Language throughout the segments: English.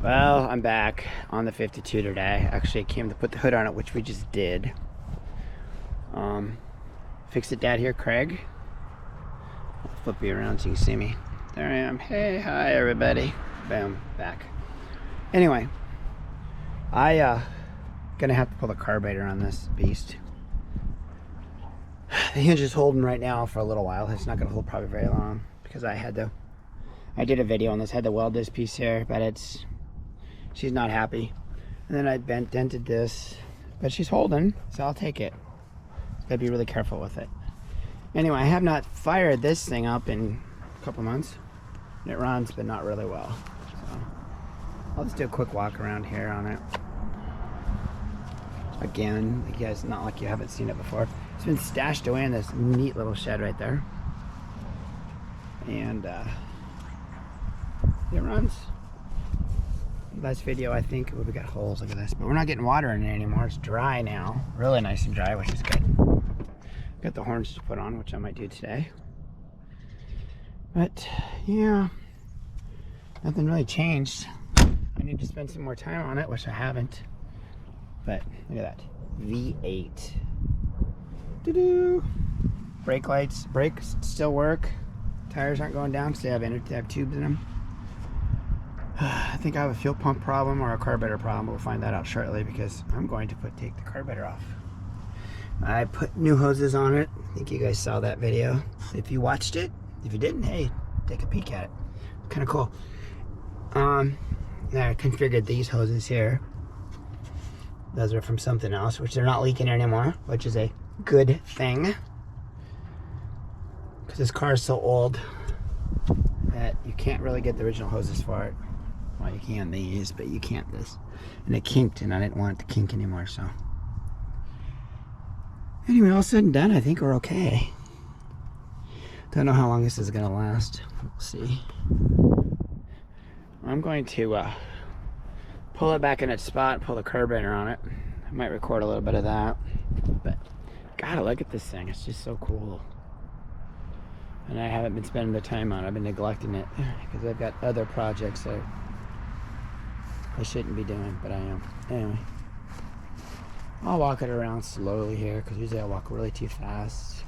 Well, I'm back on the 52 today. Actually, I came to put the hood on it, which we just did. Fix it, Dad here, Craig. I'll flip you around so you can see me. There I am. Hey, hi, everybody. Boom, back. Anyway, I gonna have to pull the carburetor on this beast. The hinge is holding right now for a little while. It's not gonna hold probably very long because I did a video on this. Had to weld this piece here, but she's not happy. And then I dented this, but she's holding, so I'll take it. Gotta be really careful with it. Anyway, I have not fired this thing up in a couple months. It runs, but not really well. So I'll just do a quick walk around here on it. Again, you guys, not like you haven't seen it before. It's been stashed away in this neat little shed right there. And it runs. Last video, I think, we got holes, look at this, but we're not getting water in it anymore. It's dry now, really nice and dry, which is good. Got the horns to put on, which I might do today. But yeah, nothing really changed. I need to spend some more time on it, which I haven't. But look at that, V8. Doo-doo. Brake lights, brakes still work. Tires aren't going down because they have tubes in them. I think I have a fuel pump problem or a carburetor problem. We'll find that out shortly because I'm going to take the carburetor off. I put new hoses on it. I think you guys saw that video. If you watched it, if you didn't, hey, take a peek at it. Kind of cool. I configured these hoses here. Those are from something else, which they're not leaking anymore, which is a good thing. Because this car is so old that you can't really get the original hoses for it. Well, you can these, but you can't this. And it kinked, and I didn't want it to kink anymore, so. Anyway, all said and done, I think we're okay. Don't know how long this is gonna last. We'll see. I'm going to pull it back in its spot, pull the carburetor on it. I might record a little bit of that. But, gotta look at this thing. It's just so cool. And I haven't been spending the time on it. I've been neglecting it because I've got other projects that I shouldn't be doing, but I am. Anyway, I'll walk it around slowly here because usually I walk really too fast.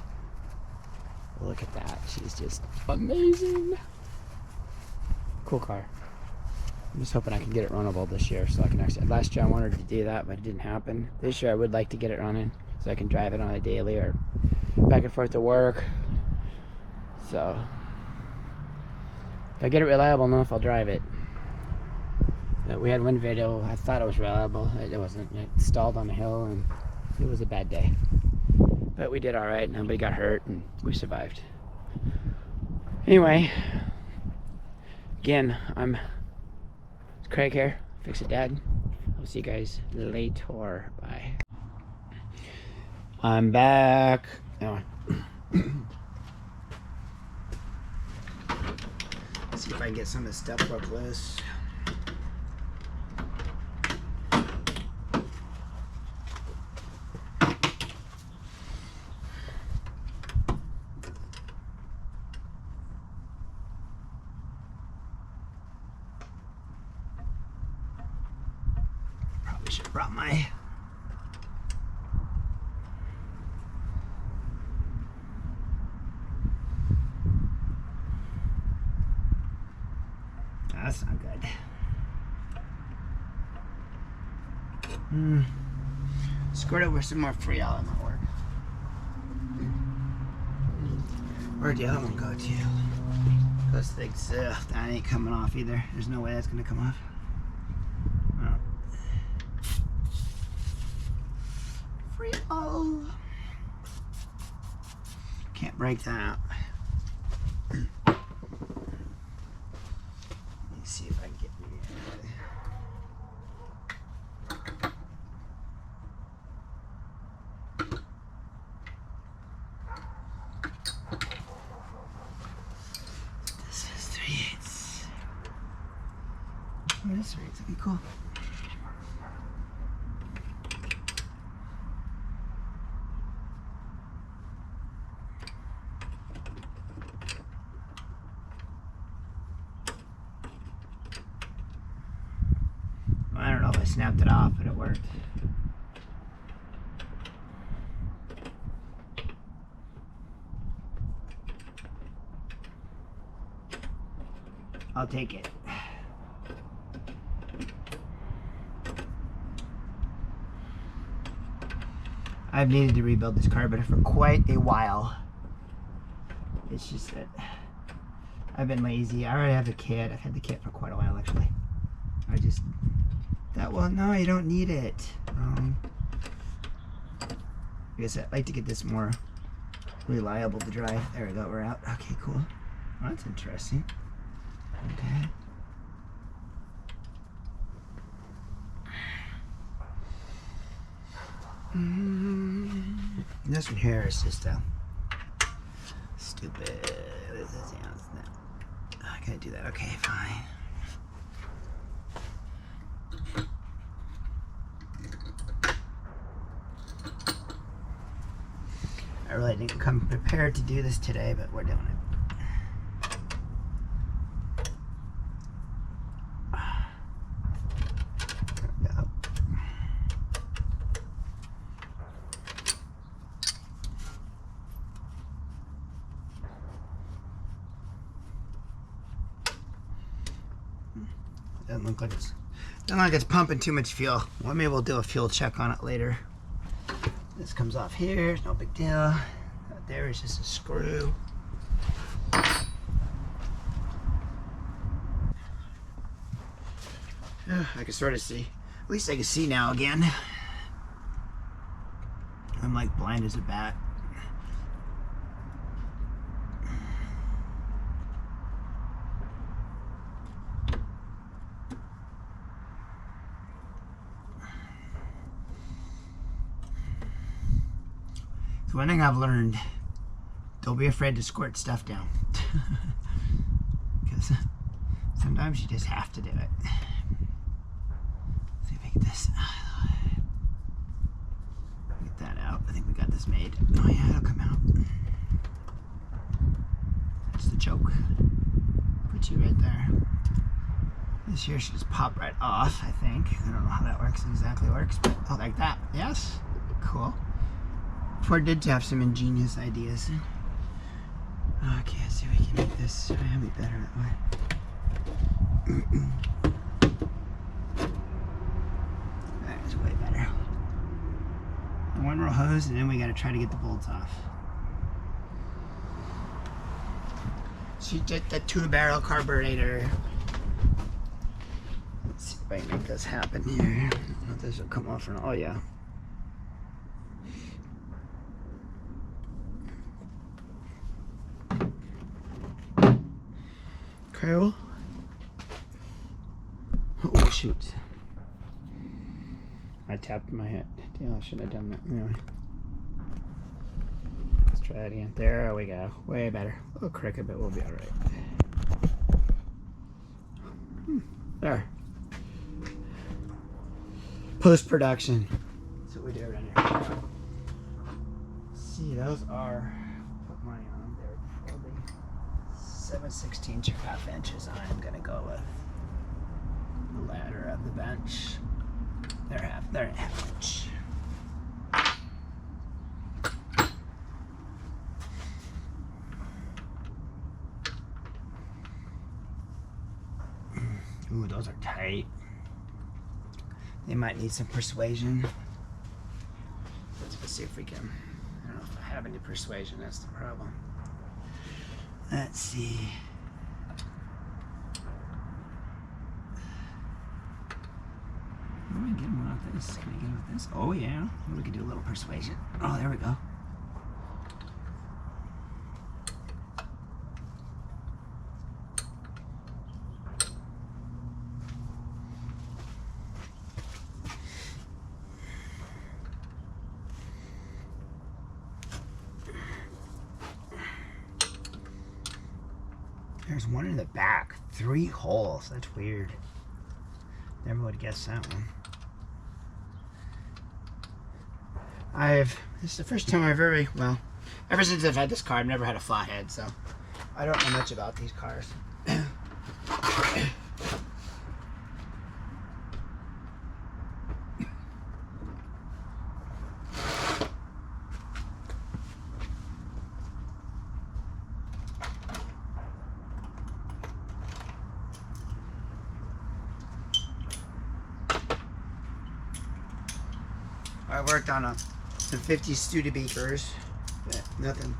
Look at that. She's just amazing. Cool car. I'm just hoping I can get it runnable this year so I can actually. Last year I wanted to do that, but it didn't happen. This year I would like to get it running so I can drive it on a daily or back and forth to work. So if I get it reliable enough, I'll drive it. But we had one video, I thought it was reliable. It wasn't. It stalled on a hill and it was a bad day. But we did all right. Nobody got hurt and we survived. Anyway, again, it's Craig here. Fix It Dad. I'll see you guys later. Bye. I'm back. Anyway. See if I can get some of this stuff broke loose. Probably should have brought my That's not good. Squirt over some more Freon in my work. Where'd the other one go to? Those things, that ain't coming off either. There's no way that's gonna come off. Oh. Freon. Can't break that. See if I can get This is 3/8. Oh, this 3/8, okay, cool. I snapped it off, but it worked. I'll take it. I've needed to rebuild this carburetor for quite a while. It's just that I've been lazy. I already have the kit. I've had the kit for quite a while, actually. I just... no, you don't need it. I guess I'd like to get this more reliable to drive. There we go, we're out. Okay, cool. Well, that's interesting. Okay. This one here is just stupid. What is this? Yeah, it's not. I gotta do that. Okay, fine. I really didn't come prepared to do this today, but we're doing it. Doesn't look like it's pumping too much fuel. Well, maybe we'll do a fuel check on it later. This comes off here, it's no big deal. There is just a screw. I can sort of see. At least I can see now again. I'm like blind as a bat. So one thing I've learned, don't be afraid to squirt stuff down. Because sometimes you just have to do it. Let's see if I get this. Get that out. I think we got this made. Oh yeah, it'll come out. That's the joke. Put you right there. This here should just pop right off, I think. I don't know how that exactly works, but oh, like that. Yes? Cool. Ford did have some ingenious ideas. Okay, let's see if we can make this be better that way. That's way better. One row hose, and then we gotta try to get the bolts off. So you get the 2-barrel carburetor. Let's see if I can make this happen here. I don't know if this will come off or not. Oh yeah. Cool. Oh shoot. I tapped my head. Damn, I should have done that. Anyway. Let's try it again. There we go. Way better. A little crooked, but we'll be alright. There. Post-production. That's what we do around here. See, those are, put money on them. They're probably 7/16 1/2 inches. I'm gonna go with the ladder of the bench. They're a half inch. Ooh, those are tight. They might need some persuasion. Let's see if we can. I don't know if I have any persuasion, that's the problem. Let's see. Can I get one off this? Can I get off this? Oh yeah. We can do a little persuasion. Oh, there we go. There's one in the back. 3 holes. That's weird. Never would have guessed that one. This is the first time I've ever since I've had this car, I've never had a flathead, so I don't know much about these cars. I worked on some 50 Studebakers, but nothing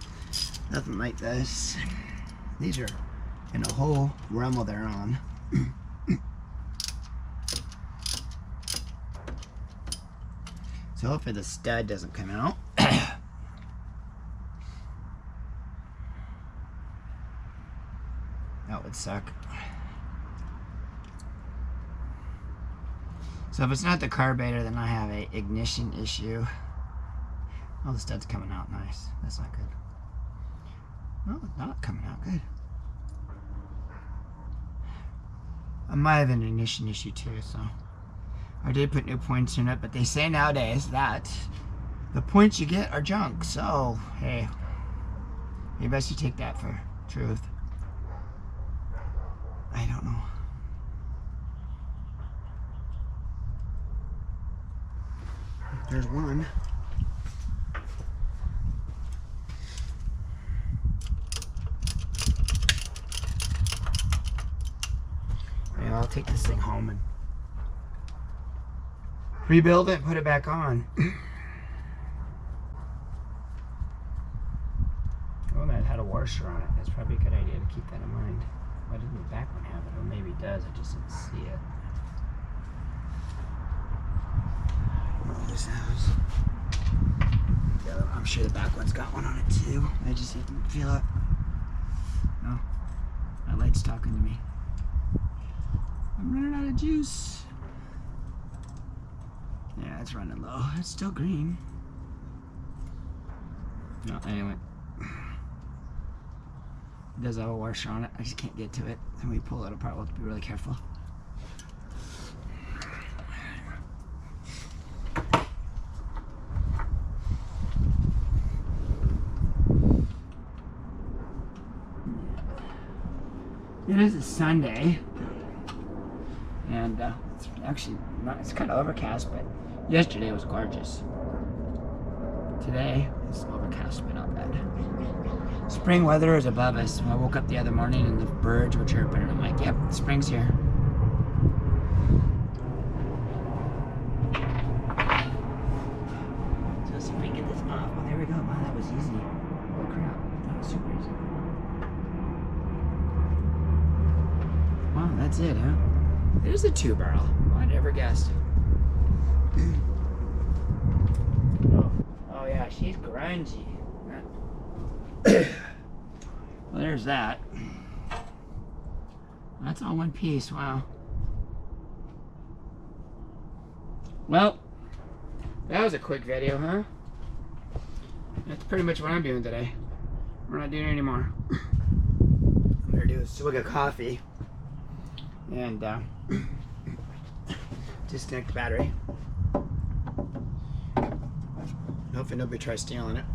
like this. These are in a whole realm of their own. So hopefully the stud doesn't come out. That would suck. So if it's not the carburetor, then I have a ignition issue. Oh, the stud's coming out nice. That's not good. No, it's not coming out good. I might have an ignition issue too, so I did put new points in it, but they say nowadays that the points you get are junk. So hey, maybe I should take that for truth. I don't know. There's one. Yeah, I'll take this thing home and rebuild it and put it back on. Oh, that had a washer on it. That's probably a good idea to keep that in mind. Why didn't the back one have it? Or maybe it does, I just didn't see it. This house. Yeah, I'm sure the back one's got one on it too. I just didn't feel it. No, my light's talking to me. I'm running out of juice. Yeah, it's running low. It's still green. No, anyway. It does have a washer on it. I just can't get to it. And when we pull it apart, we'll have to be really careful. It is a Sunday, and it's actually not, it's kind of overcast, but yesterday was gorgeous. Today it's overcast, but not bad. Spring weather is above us. I woke up the other morning and the birds were chirping, and I'm like, yep, spring's here. So let's see if we can get this off. Oh, there we go. Wow, that was easy. Oh crap, that was super easy. Wow, that's it, huh? There's a 2-barrel. I'd ever guessed. Oh yeah, she's grungy. Well, there's that. That's all one piece. Wow. Well, that was a quick video, huh? That's pretty much what I'm doing today. We're not doing it anymore. I'm gonna do a swig of coffee and disconnect the battery. Hopefully nobody tries stealing it,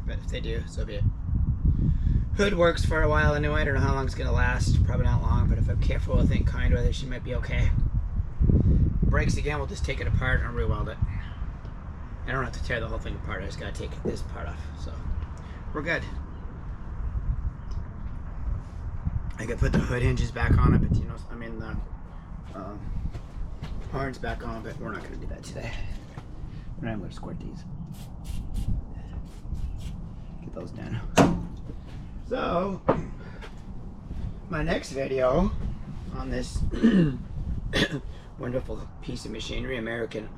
but if they do, so be it. Hood works for a while anyway. I don't know how long it's gonna last. Probably not long, but if I'm careful, I think kind with it, she might be okay. Breaks again, we'll just take it apart and re-weld it. I don't have to tear the whole thing apart. I just gotta take this part off, so we're good. I could put the hood hinges back on it, but you know, I mean the horns back on, but we're not gonna do that today. I'm gonna squirt these. Get those down. So, my next video on this wonderful piece of machinery, Americana,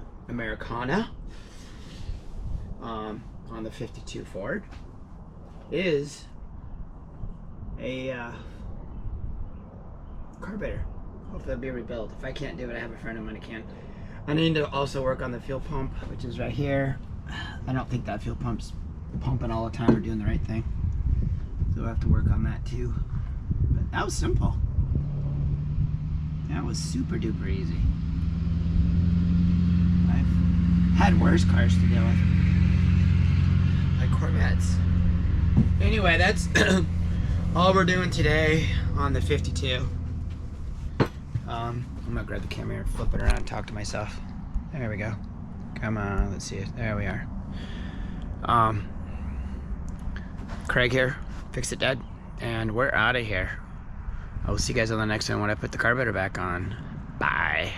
on the 52 Ford, is a carburetor. Hopefully it'll be rebuilt. If I can't do it, I have a friend of mine who can. I need to also work on the fuel pump, which is right here. I don't think that fuel pump's pumping all the time or doing the right thing. So I have to work on that too. But that was simple. That was super duper easy. I've had worse cars to deal with. Like Corvettes. Anyway, that's all we're doing today on the 52. I'm gonna grab the camera and flip it around and talk to myself. There we go. Come on, let's see it. There we are. Craig here, Fix It Dead, and we're out of here. I will see you guys on the next one when I put the carburetor back on. Bye.